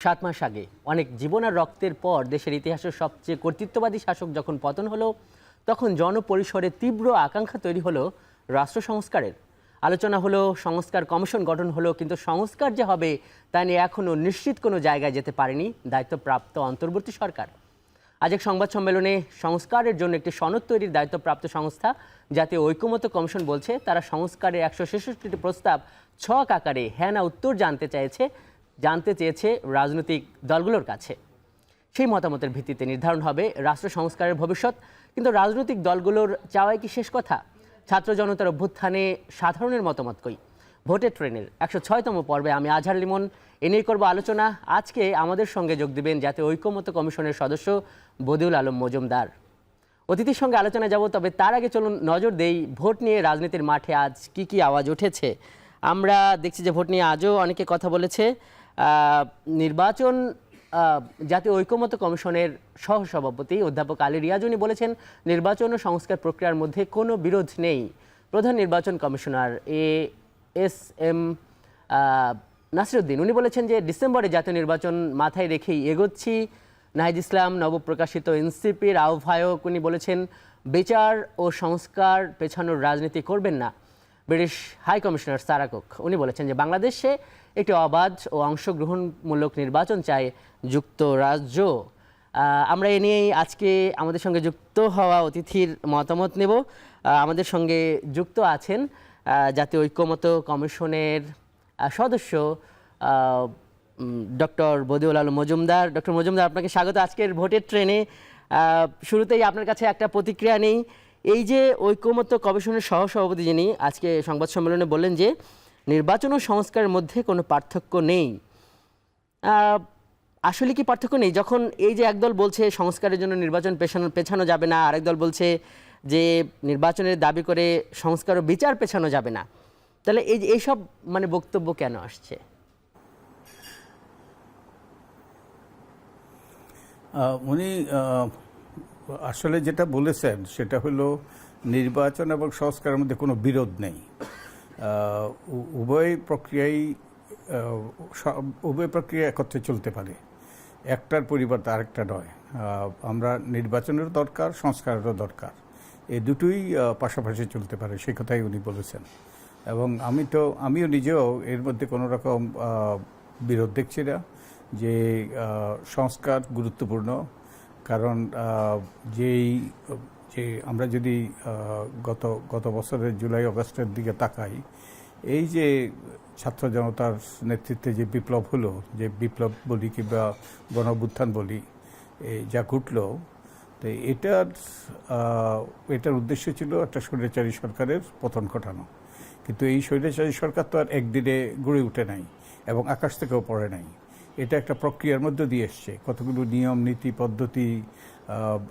7 মাস আগে অনেক জীবন আর রক্তের পর দেশের ইতিহাসের সবচেয়ে কর্তৃত্ববাদী শাসক যখন পতন হলো, তখন জনপরিসরে তীব্র আকাঙ্ক্ষা তৈরি হলো রাষ্ট্র সংস্কারের। আলোচনা হলো, সংস্কার কমিশন গঠন হলো, কিন্তু সংস্কার যে হবে তা নিয়ে এখনও নিশ্চিত কোনো জায়গায় যেতে পারেনি দায়িত্বপ্রাপ্ত অন্তর্বর্তী সরকার। আজ এক সংবাদ সম্মেলনে সংস্কারের জন্য একটি সনদ তৈরির দায়িত্বপ্রাপ্ত সংস্থা জাতীয় ঐকমত্য কমিশন বলছে, তারা সংস্কারের 166টি প্রস্তাব ছক আকারে হ্যাঁ না উত্তর জানতে চেয়েছে রাজনৈতিক দলগুলোর কাছে। সেই মতামতের ভিত্তিতে নির্ধারণ হবে রাষ্ট্র সংস্কারের ভবিষ্যৎ। কিন্তু রাজনৈতিক দলগুলোর চাওয়াই কি শেষ কথা? ছাত্র জনতার অভ্যুত্থানে সাধারণের মতামত কই? ভোটের ট্রেনের 106তম পর্বে আমি আজহার লিমন এ নিয়ে করবো আলোচনা। আজকে আমাদের সঙ্গে যোগ দিবেন জাতীয় ঐকমত্য কমিশনের সদস্য বদিউল আলম মজুমদার। অতিথির সঙ্গে আলোচনা যাব, তবে তার আগে চলুন নজর দেই ভোট নিয়ে রাজনীতির মাঠে আজ কি আওয়াজ উঠেছে। আমরা দেখছি যে ভোট নিয়ে আজও অনেকে কথা বলেছে। নির্বাচন জাতীয় ঐকমত্য কমিশনের সহসভাপতি অধ্যাপক আলী রিয়াজ উনি বলেছেন, নির্বাচন ও সংস্কার প্রক্রিয়ার মধ্যে কোনো বিরোধ নেই। প্রধান নির্বাচন কমিশনার এস.এম. নাসিরউদ্দিন উনি বলেছেন যে ডিসেম্বরে জাতীয় নির্বাচন মাথায় রেখেই এগোচ্ছি। নাহিদ ইসলাম নবপ্রকাশিত এনসিপির আহ্বায়ক উনি বলেছেন, বিচার ও সংস্কার পেছানোর রাজনীতি করবেন না। British high commissioner Sarah Cook উনি বলেছেন যে বাংলাদেশে একটি অবাধ ও অংশগ্রহণমূলক নির্বাচন চায় যুক্তরাজ্য। আমরা এ নিয়েই আজকে আমাদের সঙ্গে যুক্ত হওয়া অতিথির মতামত নেব। আমাদের সঙ্গে যুক্ত আছেন জাতীয় ঐকমত্য কমিশনের সদস্য ডক্টর বদিউল আলম মজুমদার। ডক্টর মজুমদার, আপনাকে স্বাগত আজকের ভোটের ট্রেনে। শুরুতেই আপনার কাছে একটা প্রতিক্রিয়া নেই। এই যে ঐকমত্য কমিশনের সহসভাপতি যিনি আজকে সংবাদ সম্মেলনে বললেন যে নির্বাচন ও সংস্কারের মধ্যে কোনো পার্থক্য নেই, আসলে কি পার্থক্য নেই? যখন এই যে একদল বলছে সংস্কারের জন্য নির্বাচন পেছানো যাবে না, আরেক দল বলছে যে নির্বাচনের দাবি করে সংস্কার ও বিচার পেছানো যাবে না, তাহলে এইসব মানে বক্তব্য কেন আসছে? উনি আসলে যেটা বলেছেন সেটা হলো নির্বাচন এবং সংস্কারের মধ্যে কোনো বিরোধ নেই। উভয় প্রক্রিয়া একত্রে চলতে পারে, একটার পরিবর্তে আরেকটা নয়। আমরা নির্বাচনেরও দরকার, সংস্কারেরও দরকার, এই দুটোই পাশাপাশি চলতে পারে, সেই কথাই উনি বলেছেন। এবং আমিও নিজেও এর মধ্যে কোনো রকম বিরোধ দেখছি না যে সংস্কার গুরুত্বপূর্ণ। কারণ যে আমরা যদি গত বছরের জুলাই আগস্টের দিকে তাকাই, এই যে ছাত্র জনতার নেতৃত্বে যে বিপ্লব হলো, যে বিপ্লব বলি কিংবা গণ-অভ্যুত্থান বলি, যা ঘটলো, তো এটার উদ্দেশ্য ছিল একটা স্বৈরাচারী সরকারের পতন ঘটানো। কিন্তু এই স্বৈরাচারী সরকার তো আর একদিনে গড়ে উঠে নাই এবং আকাশ থেকেও পড়ে নাই। এটা একটা প্রক্রিয়ার মধ্য দিয়ে এসছে, কতগুলো নিয়ম নীতি পদ্ধতি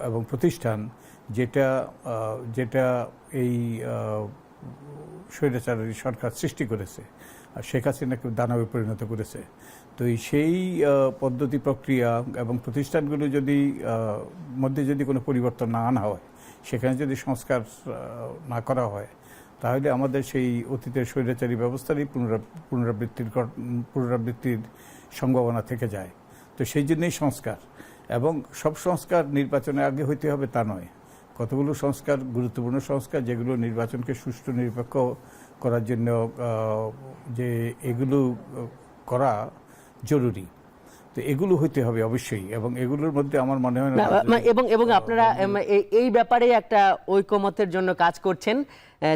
এবং প্রতিষ্ঠান যেটা এই স্বৈরাচারী সরকার সৃষ্টি করেছে আর শেখ হাসিনাকে দানবে পরিণত করেছে। তো সেই পদ্ধতি প্রক্রিয়া এবং প্রতিষ্ঠানগুলো মধ্যে যদি কোনো পরিবর্তন না আনা হয়, সেখানে যদি সংস্কার না করা হয়, তাহলে আমাদের সেই অতীতের স্বৈরাচারী ব্যবস্থারই পুনরাবৃত্তির সম্ভাবনা থেকে যায়। তো সেই জন্যই সংস্কার, এবং সব সংস্কার নির্বাচনে আগে হইতে হবে তা নয়। কতগুলো সংস্কার, গুরুত্বপূর্ণ সংস্কার, যেগুলো নির্বাচনকে সুষ্ঠু নিরপেক্ষ করার জন্য যে এগুলো করা জরুরি, তো এগুলো হইতে হবে অবশ্যই। এবং এগুলোর মধ্যে আমার মনে হয় না এবং আপনারা এই ব্যাপারে একটা ঐকমত্যের জন্য কাজ করছেন,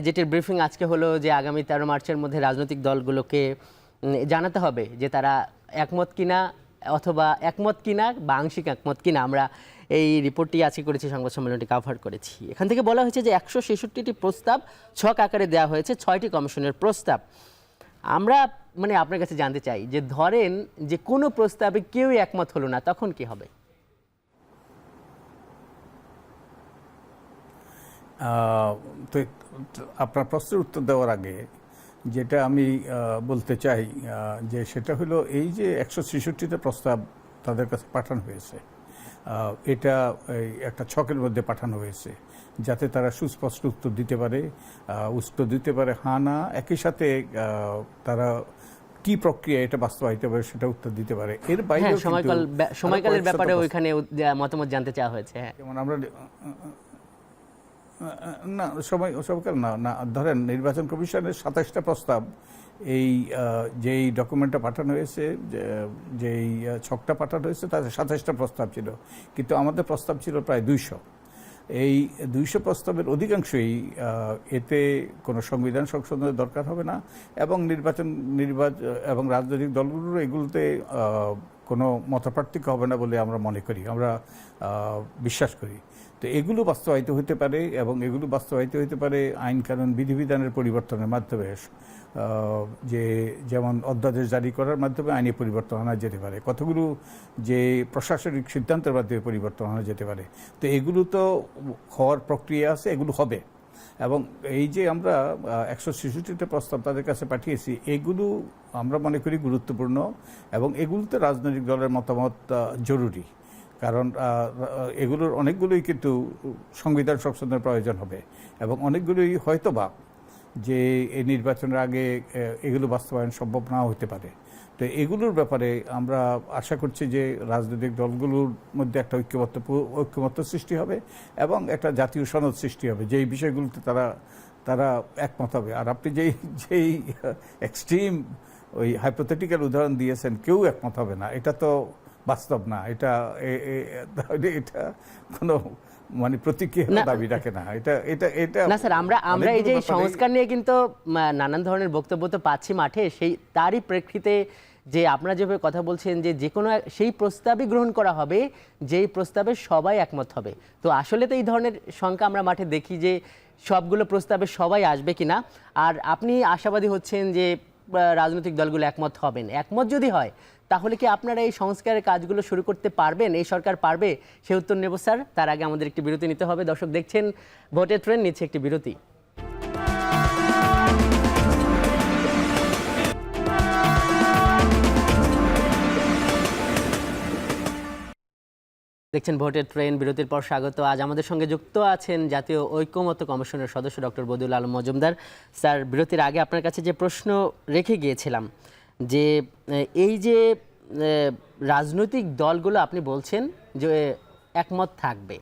যেটির ব্রিফিং আজকে হলো যে আগামী 13 মার্চের মধ্যে রাজনৈতিক দলগুলোকে জানাতে হবে যে তারা একমত কিনা, অথবা একমত কিনা বা আংশিক একমত কিনা। আমরা এই রিপোর্টটি আজকে করেছি, সংবাদ সম্মেলনটি কাভার করেছি। এখান থেকে বলা হয়েছে যে 166টি প্রস্তাব ছক আকারে দেওয়া হয়েছে, 6টি কমিশনের প্রস্তাব। আমরা মানে আপনার কাছে জানতে চাই যে ধরেন যে কোনো প্রস্তাবে কেউই একমত হলো না, তখন কি হবে? তো আপনার প্রশ্নের উত্তর দেওয়ার আগে যেটা আমি বলতে চাই যে সেটা হলো এই যে 166টা প্রস্তাব তাদের কাছে পাঠানো হয়েছে, এটা একটা ছকের মধ্যে পাঠানো হয়েছে যাতে তারা সুস্পষ্ট উত্তর দিতে পারে, হ্যাঁ না। একই সাথে তারা কি প্রক্রিয়া এটা বাস্তবায়িত হবে সেটা উত্তর দিতে পারে। এর বাইরে হ্যাঁ, সময়কালের ব্যাপারে ওইখানে মতামত জানতে চাওয়া হয়েছে। হ্যাঁ, যেমন আমরা না সময়কাল না ধরেন নির্বাচন কমিশনের ২৭টা প্রস্তাব এই যেই ডকুমেন্টটা পাঠানো হয়েছে, যেই ছকটা পাঠানো হয়েছে তাতে ২৭টা প্রস্তাব ছিল, কিন্তু আমাদের প্রস্তাব ছিল প্রায় ২০০। এই ২০০ প্রস্তাবের অধিকাংশই এতে কোনো সংবিধান সংশোধনের দরকার হবে না, এবং এবং রাজনৈতিক দলগুলোর এগুলোতে কোনো মতপার্থক্য হবে না বলে আমরা মনে করি, আমরা বিশ্বাস করি। তো এগুলো বাস্তবায়িত হতে পারে, এবং এগুলো বাস্তবায়িত হতে পারে আইন কানুন বিধিবিধানের পরিবর্তনের মাধ্যমে, যে যেমন অধ্যাদেশ জারি করার মাধ্যমে আইনি পরিবর্তন আনা যেতে পারে, কতগুলো যে প্রশাসনিক সিদ্ধান্তের মাধ্যমে পরিবর্তন আনা যেতে পারে। তো এগুলো তো হওয়ার প্রক্রিয়া আছে, এগুলো হবে। এবং এই যে আমরা ১৬৬টা প্রস্তাব তাদের কাছে পাঠিয়েছি, এগুলো আমরা মনে করি গুরুত্বপূর্ণ, এবং এগুলোতে রাজনৈতিক দলের মতামত জরুরি, কারণ এগুলোর অনেকগুলোই কিন্তু সংবিধান সংশোধনের প্রয়োজন হবে, এবং অনেকগুলোই হয়তোবা যে এই নির্বাচনের আগে এগুলো বাস্তবায়ন সম্ভব নাও হতে পারে। তো এগুলোর ব্যাপারে আমরা আশা করছি যে রাজনৈতিক দলগুলোর মধ্যে একটা ঐক্যমত্য সৃষ্টি হবে, এবং একটা জাতীয় সনদ সৃষ্টি হবে যেই বিষয়গুলোতে তারা একমত হবে। আর আপনি যেই এক্সট্রিম ওই হাইপোথেটিক্যাল উদাহরণ দিয়েছেন, কেউ একমত হবে না, এটা তো বাস্তব না, এটা কোনো মানে প্রতিক্রিয়া দাবি রাখে না। এটা না স্যার, আমরা এই যে সংস্কার নিয়ে কিন্তু নানান ধরনের বক্তব্য তো পাচ্ছি মাঠে, তারই প্রেক্ষিতে যে আপনারা যেভাবে কথা বলছেন যে কোনো সেই প্রস্তাবই গ্রহণ করা হবে যেই প্রস্তাবে সবাই একমত হবে। তো আসলে তো এই ধরনের শঙ্কা আমরা মাঠে দেখি যে সবগুলো প্রস্তাবে সবাই আসবে কিনা। আর আপনি আশাবাদী হচ্ছেন যে রাজনৈতিক দলগুলো একমত হবেন। একমত যদি হয় তাহলে কি আপনারা এই সংস্কারের কাজগুলো শুরু করতে পারবেন? এই সরকার পারবে? সে উত্তর নেব স্যার। তার আগে আমাদের একটি বিরতি নিতে হবে। দর্শক দেখছেন ভোটের ট্রেন্ড, নিচ্ছে একটি বিরতি। দেখছেন ভোটের ট্রেন, বিরতির পর স্বাগত। আজ আমাদের সঙ্গে যুক্ত আছেন জাতীয় ঐক্যমত্য কমিশনের সদস্য ডক্টর বদিউল আলম মজুমদার। স্যার, বিরতির আগে আপনার কাছে যে প্রশ্ন রেখে গিয়েছিলাম, যে এই যে রাজনৈতিক দলগুলো আপনি বলছেন যে একমত থাকবে,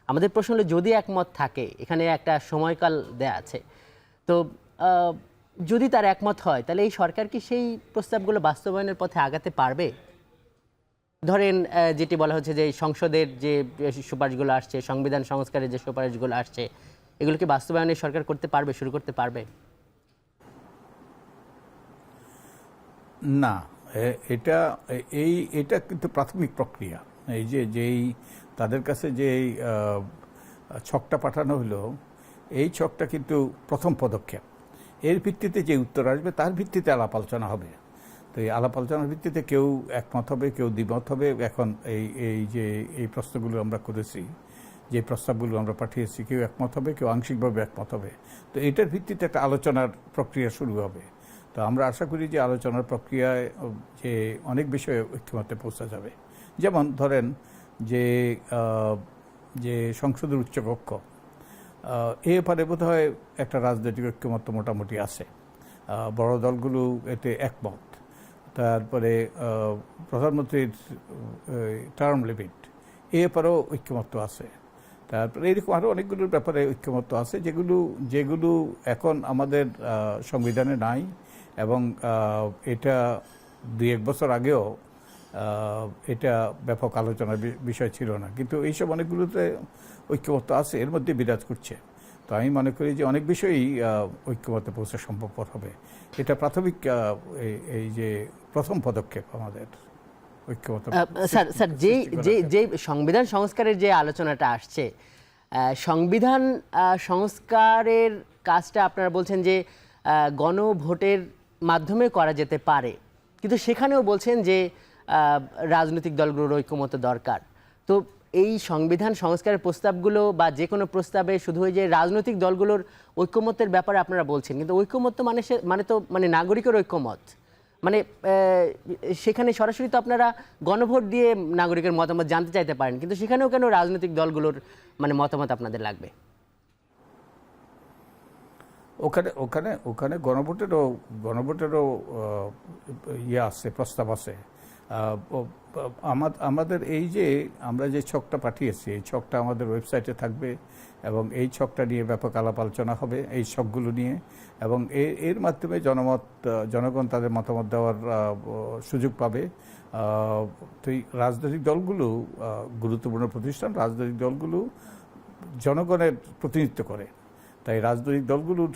আমাদের প্রশ্ন হলো যদি একমত থাকে, এখানে একটা সময়কাল দেয়া আছে, তো যদি তার একমত হয় তাহলে এই সরকার কি সেই প্রস্তাবগুলো বাস্তবায়নের পথে আগাতে পারবে? ধরেন যেটি বলা হচ্ছে যে সংসদের যে সুপারিশগুলো আসছে, সংবিধান সংস্কারের যে সুপারিশগুলো আসছে, এগুলোকে বাস্তবায়নে সরকার করতে পারবে, শুরু করতে পারবে? না, এটা কিন্তু প্রাথমিক প্রক্রিয়া। এই যেই তাদের কাছে যে ছকটা পাঠানো হলো, এই ছকটা কিন্তু প্রথম পদক্ষেপ। এর ভিত্তিতে যে উত্তর আসবে তার ভিত্তিতে আলাপ আলোচনা হবে। তো এই আলাপ আলোচনার ভিত্তিতে কেউ একমত হবে, কেউ দ্বিমত হবে। এখন এই প্রশ্নগুলো আমরা করেছি, যে প্রস্তাবগুলো আমরা পাঠিয়েছি, কেউ একমত হবে, কেউ আংশিকভাবে একমত হবে। তো এটার ভিত্তিতে একটা আলোচনার প্রক্রিয়া শুরু হবে। তো আমরা আশা করি যে আলোচনার প্রক্রিয়ায় যে অনেক বিষয়ে ঐক্যমত্যে পৌঁছা যাবে। যেমন ধরেন যে সংসদের উচ্চকক্ষ, এ ব্যাপারে বোধ হয় একটা রাজনৈতিক ঐক্যমত্য মোটামুটি আছে, বড় দলগুলো এতে একমত। তারপরে প্রধানমন্ত্রীর টার্ম লিমিট, এ ব্যাপারেও ঐক্যমত্য আছে। তারপরে এরকম আরও অনেকগুলোর ব্যাপারে ঐক্যমত্য আছে যেগুলো এখন আমাদের সংবিধানে নাই, এবং এটা ২-১ বছর আগেও এটা ব্যাপক আলোচনার বিষয় ছিল না, কিন্তু এইসব অনেকগুলোতে ঐক্যমত্য আছে, এর মধ্যে বিরাজ করছে। তো আমি মনে করি যে অনেক বিষয়ই ঐক্যমত্যে পৌঁছা সম্ভবপর হবে। এটা প্রাথমিক এই যে প্রথম পদক্ষেপ আমাদের ঐক্যমত্য। স্যার, যে সংবিধান সংস্কারের যে আলোচনাটা আসছে, সংবিধান সংস্কারের কাজটা আপনারা বলছেন যে গণভোটের মাধ্যমে করা যেতে পারে, কিন্তু সেখানেও বলছেন যে রাজনৈতিক দলগুলোর ঐক্যমত্য দরকার। তো এই সংবিধান সংস্কারের প্রস্তাবগুলো বা যে কোনো প্রস্তাবে শুধু ওই যে রাজনৈতিক দলগুলোর ঐক্যমত্যের ব্যাপারে আপনারা বলছেন, কিন্তু ঐক্যমত্য মানে নাগরিকের ঐক্যমত, মানে সেখানে সরাসরি তো আপনারা গণভোট দিয়ে নাগরিকের মতামত জানতে চাইতে পারেন, কিন্তু সেখানেও কেন রাজনৈতিক দলগুলোর মানে মতামত আপনাদের লাগবে? ওখানে ওখানে ওখানে গণভোটেরও ইয়ে আছে, প্রস্তাব আছে। আমাদের এই যে আমরা যে ছকটা পাঠিয়েছি, এই ছকটা আমাদের ওয়েবসাইটে থাকবে এবং এই ছকটা নিয়ে ব্যাপক আলাপ আলোচনা হবে এই ছকগুলো নিয়ে, এবং এর মাধ্যমে জনগণ তাদের মতামত দেওয়ার সুযোগ পাবে। তো এই রাজনৈতিক দলগুলো গুরুত্বপূর্ণ প্রতিষ্ঠান, রাজনৈতিক দলগুলো জনগণের প্রতিনিধিত্ব করে, তাই রাজনৈতিক দলগুলোর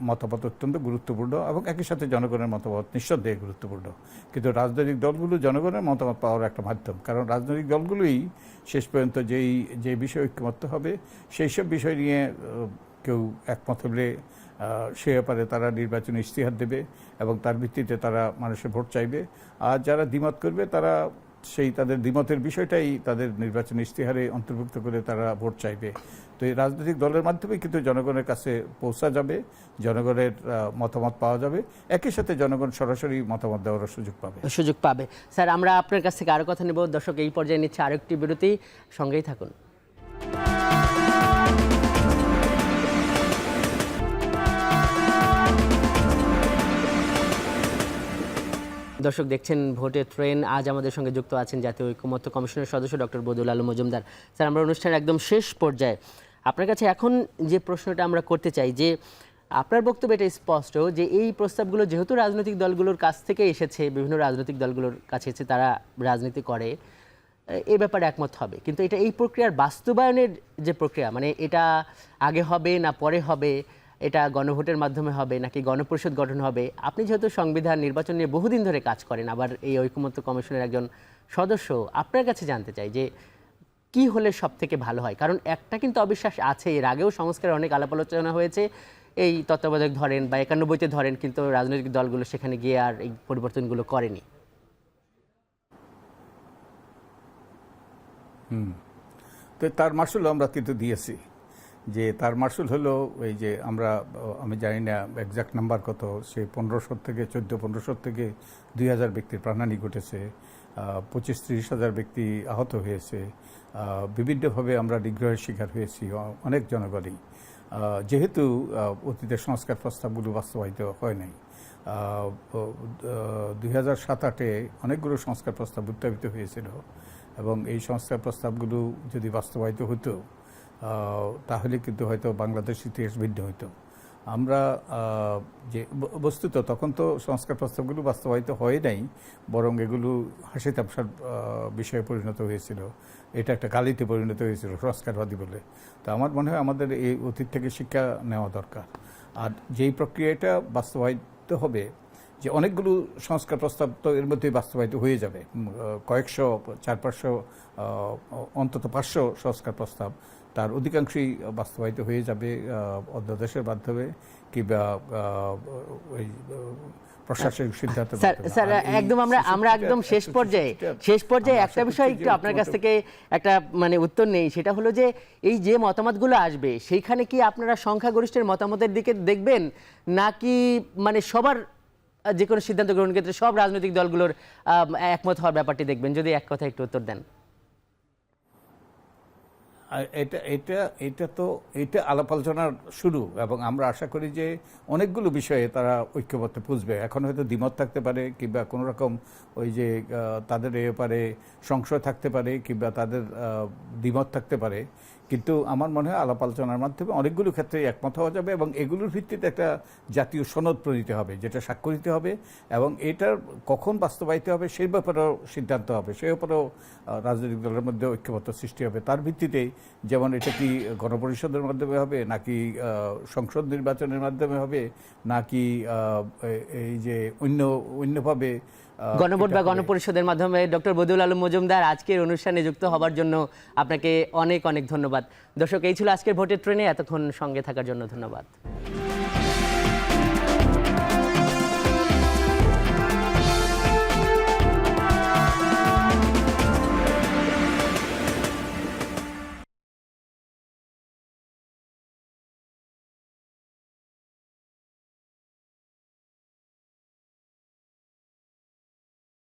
মতামত অত্যন্ত গুরুত্বপূর্ণ এবং একই সাথে জনগণের মতামত নিঃসন্দেহে গুরুত্বপূর্ণ। কিন্তু রাজনৈতিক দলগুলো জনগণের মতামত পাওয়ার একটা মাধ্যম, কারণ রাজনৈতিক দলগুলোই শেষ পর্যন্ত যে বিষয়ে ঐক্যমত্য হবে সেই সব বিষয় নিয়ে কেউ একমত হলে সে ব্যাপারে তারা নির্বাচনী ইশতেহার দেবে এবং তার ভিত্তিতে তারা মানুষের ভোট চাইবে। আর যারা দ্বিমত করবে তারা তাদের দ্বিমতের বিষয়টাই তাদের নির্বাচনী ইশতেহারে অন্তর্ভুক্ত করে তারা ভোট চাইবে। তো এই রাজনৈতিক দলের মাধ্যমে কিন্তু জনগণের কাছে পৌঁছা যাবে, জনগণের মতামত পাওয়া যাবে, একই সাথে জনগণ সরাসরি মতামত দেওয়ার সুযোগ পাবে। স্যার, আমরা আপনার কাছ থেকে আরও কথা নেব। দর্শক, এই পর্যায়ে নিচ্ছে আরেকটি বিরতি, সঙ্গেই থাকুন। দর্শক, দেখছেন ভোটের ট্রেন। আজ আমাদের সঙ্গে যুক্ত আছেন জাতীয় ঐকমত্য কমিশনের সদস্য ডক্টর বদিউল আলম মজুমদার। স্যার, আমরা অনুষ্ঠানের একদম শেষ পর্যায়ে আপনার কাছে এখন যে প্রশ্নটা আমরা করতে চাই, যে আপনার বক্তব্য এটা স্পষ্ট যে এই প্রস্তাবগুলো যেহেতু রাজনৈতিক দলগুলোর কাছ থেকে এসেছে, বিভিন্ন রাজনৈতিক দলগুলোর কাছে এসে তারা রাজনীতি করে, এই ব্যাপারে একমত হবে, কিন্তু এই প্রক্রিয়ার বাস্তবায়নের যে প্রক্রিয়া, মানে এটা আগে হবে না পরে হবে, এটা গণভোটের মাধ্যমে হবে নাকি গণপরিষদ গঠন হবে, আপনি যেহেতু সংবিধান নির্বাচন নিয়ে বহুদিন ধরে কাজ করেন, আবার এই ঐকমত্য কমিশনের একজন সদস্য, আপনার কাছে জানতে চাই যে কি হলে সব থেকে ভালো হয়? কারণ একটা কিন্তু অবিশ্বাস আছে, এর আগেও সংস্কারের অনেক আলাপ আলোচনা হয়েছে, এই তত্ত্বাবধায়ক ধরেন বা 91-তে ধরেন, কিন্তু রাজনৈতিক দলগুলো সেখানে গিয়ে আর এই পরিবর্তনগুলো করেনি। তো তার মাসুল আমরা কিন্তু দিয়েছি, যে তার মাসুল হলো এই যে আমি জানি না এক্সাক্ট নাম্বার কত, সে 1500 থেকে 1400-1500 থেকে 2000 ব্যক্তির প্রাণহানি ঘটেছে, 25-30 হাজার ব্যক্তি আহত হয়েছে, বিভিন্নভাবে আমরা নিগ্রহের শিকার হয়েছি অনেক জনগণই, যেহেতু অতীতের সংস্কার প্রস্তাবগুলো বাস্তবায়িত হয় নাই। 2007-08-এ অনেকগুলো সংস্কার প্রস্তাব উত্থাপিত হয়েছিল এবং এই সংস্কার প্রস্তাবগুলো যদি বাস্তবায়িত হতো তাহলে কিন্তু হয়তো বাংলাদেশ ইতিহাস ভিন্ন হতো। আমরা যে বস্তুত তখন তো সংস্কার প্রস্তাবগুলো বাস্তবায়িত হয় নাই, বরং এগুলো হাসি তামাশার বিষয়ে পরিণত হয়েছিল, এটা একটা গালিতে পরিণত হয়েছিল সংস্কারবাদী বলে। তো আমার মনে হয় আমাদের এই অতীত থেকে শিক্ষা নেওয়া দরকার। আর যেই প্রক্রিয়াটা বাস্তবায়িত হবে, যে অনেকগুলো সংস্কার প্রস্তাব তো এর মধ্যেই বাস্তবায়িত হয়ে যাবে, কয়েকশো, 400-500, অন্তত 500 সংস্কার প্রস্তাব, তার অধিকাংশই বাস্তবায়িত হয়ে যাবে অধ্যাদেশের মাধ্যমে কিংবা ওই প্রশাসনিক সিদ্ধান্ত। স্যার, একদম আমরা একদম শেষ পর্যায়ে একটা বিষয় একটু আপনার কাছ থেকে একটা মানে উত্তর নেই, সেটা হলো যে এই যে মতামতগুলো আসবে সেইখানে কি আপনারা সংখ্যাগরিষ্ঠের মতামতের দিকে দেখবেন, নাকি মানে সবার যে কোনো সিদ্ধান্ত গ্রহণের ক্ষেত্রে সব রাজনৈতিক দলগুলোর একমত হওয়ার ব্যাপারটি দেখবেন? যদি এক কথা একটু উত্তর দেন। এটা আলাপ আলোচনার শুরু, এবং আমরা আশা করি যে অনেকগুলো বিষয়ে তারা ঐক্যমত্যে পুষবে। এখন হয়তো দ্বিমত থাকতে পারে কিংবা কোনো রকম ওই যে তাদের এ ব্যাপারে সংশয় থাকতে পারে কিংবা তাদের দ্বিমত থাকতে পারে, কিন্তু আমার মনে হয় আলাপ আলোচনার মাধ্যমে অনেকগুলো ক্ষেত্রে একমত হওয়া যাবে এবং এগুলোর ভিত্তিতে একটা জাতীয় সনদ প্রণীত হবে, যেটা স্বাক্ষরিত হবে, এবং এটার কখন বাস্তবায়িত হবে সেই ব্যাপারেও সিদ্ধান্ত হবে, সেই ব্যাপারেও রাজনৈতিক দলের মধ্যে ঐক্যমত্য সৃষ্টি হবে। তার ভিত্তিতে যেমন এটা কি গণপরিষদের মাধ্যমে হবে, নাকি সংসদ নির্বাচনের মাধ্যমে হবে, নাকি এই যে অন্যভাবে গণভোট বা গণপরিষদের মাধ্যমে। ডক্টর বদিউল আলম মজুমদার, আজকের অনুষ্ঠানে যুক্ত হবার জন্য আপনাকে অনেক অনেক ধন্যবাদ। দর্শক, এই ছিল আজকের ভোটের ট্রেনে, এতক্ষণ সঙ্গে থাকার জন্য ধন্যবাদ।